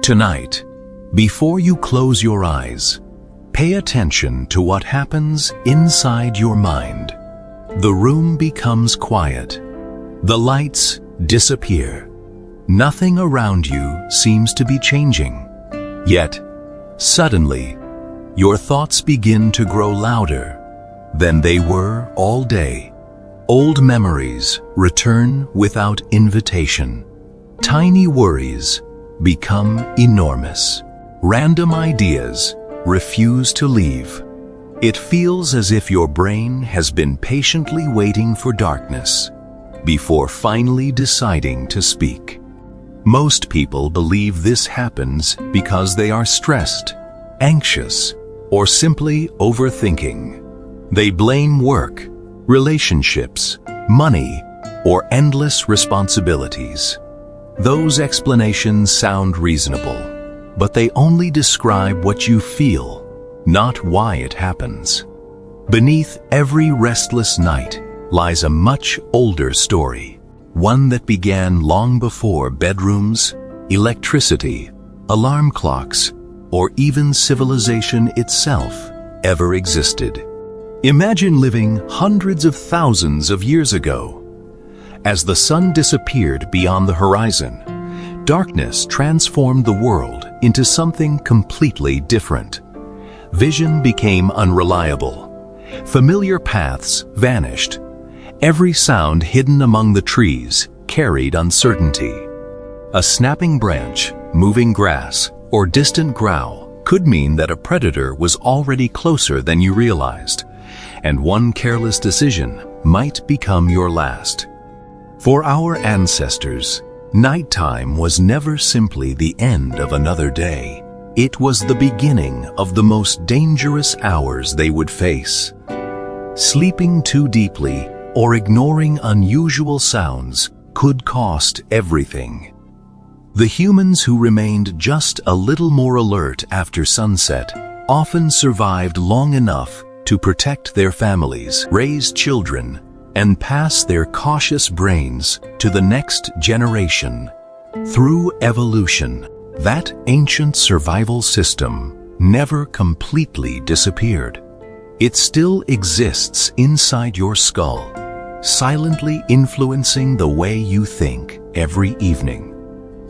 Tonight, before you close your eyes, pay attention to what happens inside your mind. The room becomes quiet. The lights disappear. Nothing around you seems to be changing. Yet, suddenly, your thoughts begin to grow louder than they were all day. Old memories return without invitation. Tiny worries become enormous. Random ideas refuse to leave. It feels as if your brain has been patiently waiting for darkness before finally deciding to speak. Most people believe this happens because they are stressed, anxious, or simply overthinking. They blame work, relationships, money, or endless responsibilities. Those explanations sound reasonable, but they only describe what you feel, not why it happens. Beneath every restless night lies a much older story, one that began long before bedrooms, electricity, alarm clocks, or even civilization itself ever existed. Imagine living hundreds of thousands of years ago. As the sun disappeared beyond the horizon, darkness transformed the world into something completely different. Vision became unreliable. Familiar paths vanished. Every sound hidden among the trees carried uncertainty. A snapping branch, moving grass, or distant growl could mean that a predator was already closer than you realized, and one careless decision might become your last. For our ancestors, nighttime was never simply the end of another day. It was the beginning of the most dangerous hours they would face. Sleeping too deeply or ignoring unusual sounds could cost everything. The humans who remained just a little more alert after sunset often survived long enough to protect their families, raise children, and pass their cautious brains to the next generation. Through evolution, that ancient survival system never completely disappeared. It still exists inside your skull, silently influencing the way you think every evening.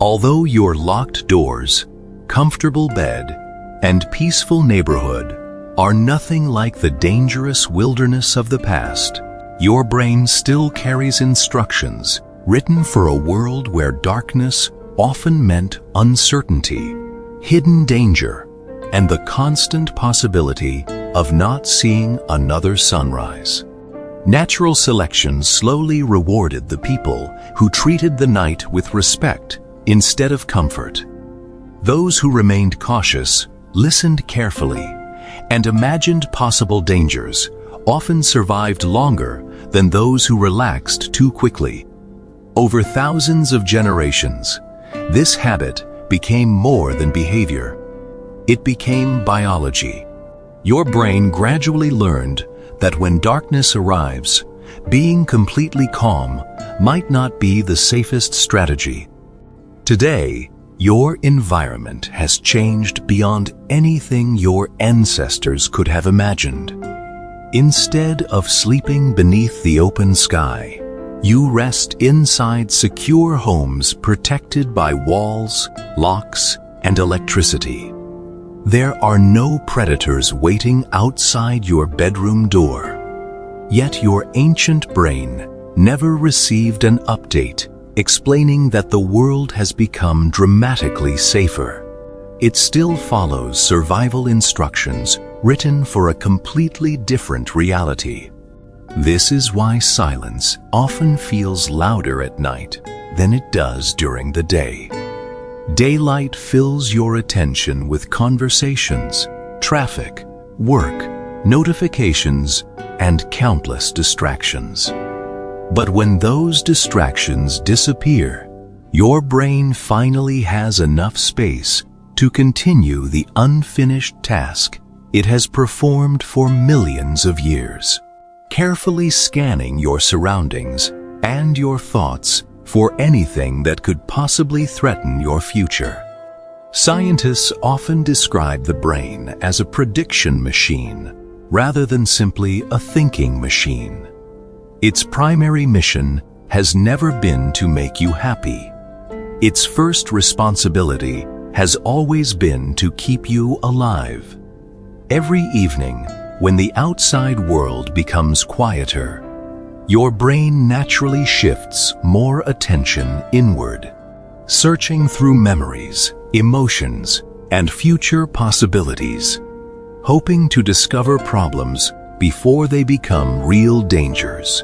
Although your locked doors, comfortable bed, and peaceful neighborhood are nothing like the dangerous wilderness of the past, your brain still carries instructions written for a world where darkness often meant uncertainty, hidden danger, and the constant possibility of not seeing another sunrise. Natural selection slowly rewarded the people who treated the night with respect instead of comfort. Those who remained cautious, listened carefully, and imagined possible dangers often survived longer than those who relaxed too quickly. Over thousands of generations, this habit became more than behavior. It became biology. Your brain gradually learned that when darkness arrives, being completely calm might not be the safest strategy. Today, your environment has changed beyond anything your ancestors could have imagined. Instead of sleeping beneath the open sky, you rest inside secure homes protected by walls, locks, and electricity. There are no predators waiting outside your bedroom door. Yet your ancient brain never received an update explaining that the world has become dramatically safer. It still follows survival instructions written for a completely different reality. This is why silence often feels louder at night than it does during the day. Daylight fills your attention with conversations, traffic, work, notifications, and countless distractions. But when those distractions disappear, your brain finally has enough space to continue the unfinished task it has performed for millions of years, carefully scanning your surroundings and your thoughts for anything that could possibly threaten your future. Scientists often describe the brain as a prediction machine rather than simply a thinking machine. Its primary mission has never been to make you happy. Its first responsibility has always been to keep you alive. Every evening, when the outside world becomes quieter, your brain naturally shifts more attention inward, searching through memories, emotions, and future possibilities, hoping to discover problems before they become real dangers.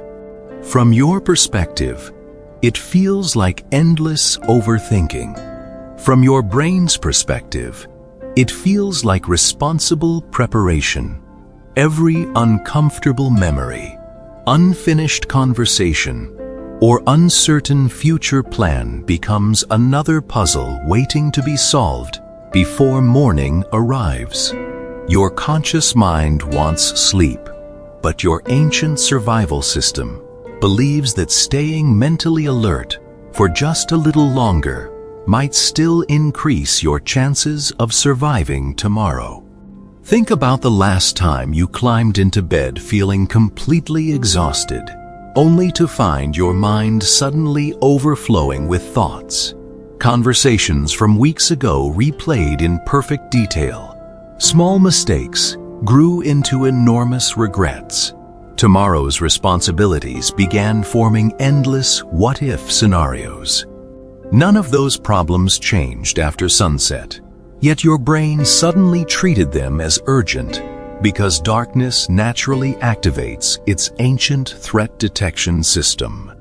From your perspective, it feels like endless overthinking. From your brain's perspective, it feels like responsible preparation. Every uncomfortable memory, unfinished conversation, or uncertain future plan becomes another puzzle waiting to be solved before morning arrives. Your conscious mind wants sleep, but your ancient survival system believes that staying mentally alert for just a little longer might still increase your chances of surviving tomorrow. Think about the last time you climbed into bed feeling completely exhausted, only to find your mind suddenly overflowing with thoughts. Conversations from weeks ago replayed in perfect detail. Small mistakes grew into enormous regrets. Tomorrow's responsibilities began forming endless what-if scenarios. None of those problems changed after sunset, yet your brain suddenly treated them as urgent because darkness naturally activates its ancient threat detection system.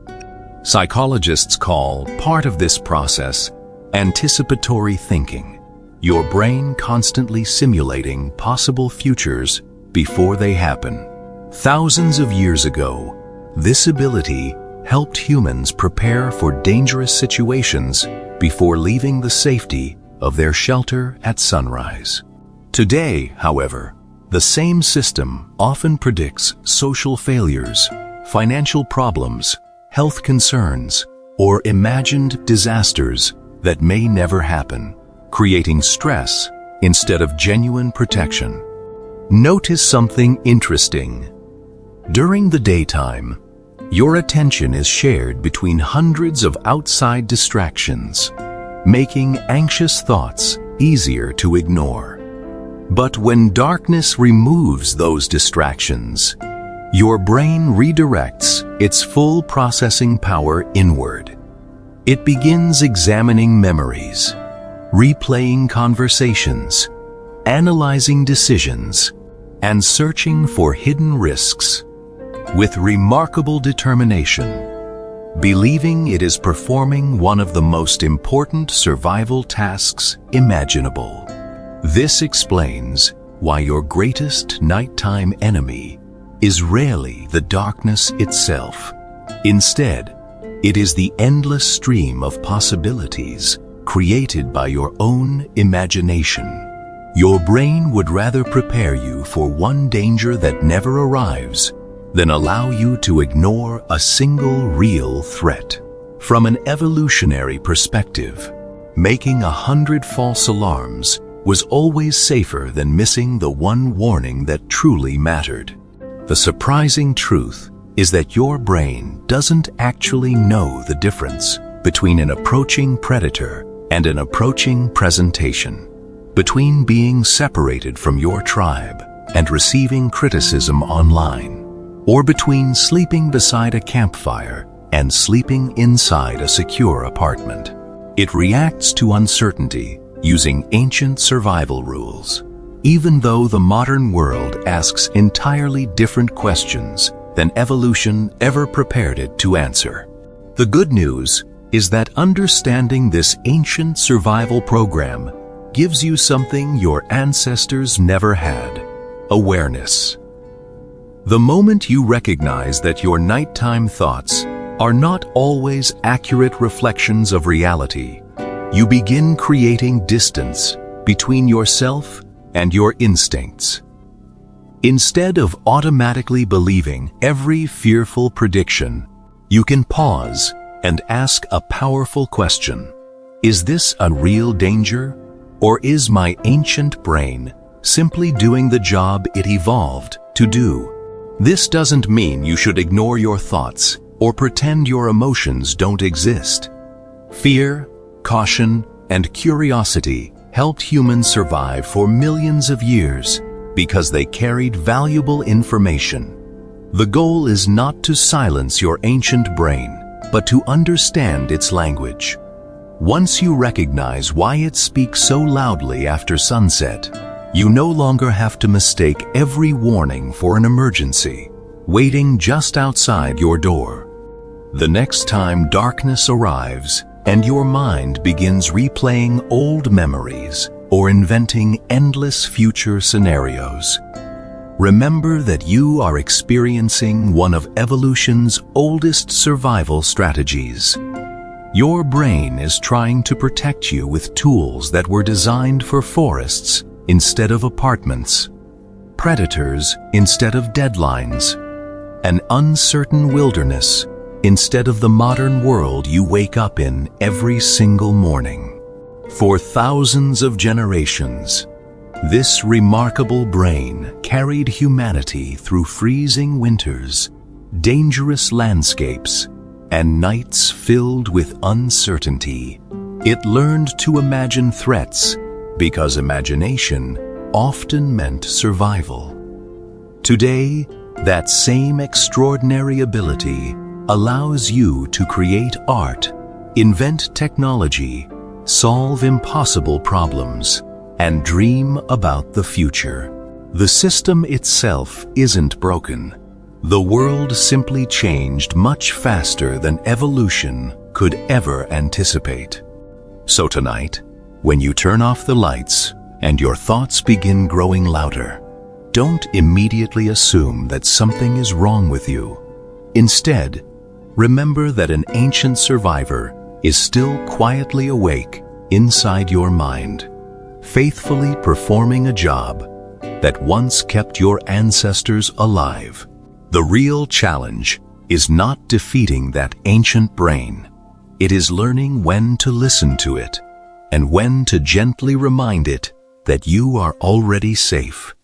Psychologists call part of this process anticipatory thinking, your brain constantly simulating possible futures before they happen. Thousands of years ago, this ability helped humans prepare for dangerous situations before leaving the safety of their shelter at sunrise. Today, however, the same system often predicts social failures, financial problems, health concerns, or imagined disasters that may never happen, creating stress instead of genuine protection. Notice something interesting. During the daytime, your attention is shared between hundreds of outside distractions, making anxious thoughts easier to ignore. But when darkness removes those distractions, your brain redirects its full processing power inward. It begins examining memories, replaying conversations, analyzing decisions, and searching for hidden risks. With remarkable determination, believing it is performing one of the most important survival tasks imaginable. This explains why your greatest nighttime enemy is rarely the darkness itself. Instead, it is the endless stream of possibilities created by your own imagination. Your brain would rather prepare you for one danger that never arrives than allow you to ignore a single real threat. From an evolutionary perspective, making 100 false alarms was always safer than missing the one warning that truly mattered. The surprising truth is that your brain doesn't actually know the difference between an approaching predator and an approaching presentation, between being separated from your tribe and receiving criticism online, or between sleeping beside a campfire and sleeping inside a secure apartment. It reacts to uncertainty using ancient survival rules, even though the modern world asks entirely different questions than evolution ever prepared it to answer. The good news is that understanding this ancient survival program gives you something your ancestors never had: awareness. The moment you recognize that your nighttime thoughts are not always accurate reflections of reality, you begin creating distance between yourself and your instincts. Instead of automatically believing every fearful prediction, you can pause and ask a powerful question. Is this a real danger, Or is my ancient brain simply doing the job it evolved to do? This doesn't mean you should ignore your thoughts or pretend your emotions don't exist. Fear, caution, and curiosity helped humans survive for millions of years because they carried valuable information. The goal is not to silence your ancient brain, but to understand its language. Once you recognize why it speaks so loudly after sunset, you no longer have to mistake every warning for an emergency, waiting just outside your door. The next time darkness arrives and your mind begins replaying old memories or inventing endless future scenarios, remember that you are experiencing one of evolution's oldest survival strategies. Your brain is trying to protect you with tools that were designed for forests instead of apartments, predators instead of deadlines, an uncertain wilderness instead of the modern world you wake up in every single morning. For thousands of generations, this remarkable brain carried humanity through freezing winters, dangerous landscapes, and nights filled with uncertainty. It learned to imagine threats because imagination often meant survival. Today, that same extraordinary ability allows you to create art, invent technology, solve impossible problems, and dream about the future. The system itself isn't broken. The world simply changed much faster than evolution could ever anticipate. So tonight, when you turn off the lights and your thoughts begin growing louder, don't immediately assume that something is wrong with you. Instead, remember that an ancient survivor is still quietly awake inside your mind, faithfully performing a job that once kept your ancestors alive. The real challenge is not defeating that ancient brain. It is learning when to listen to it and when to gently remind it that you are already safe.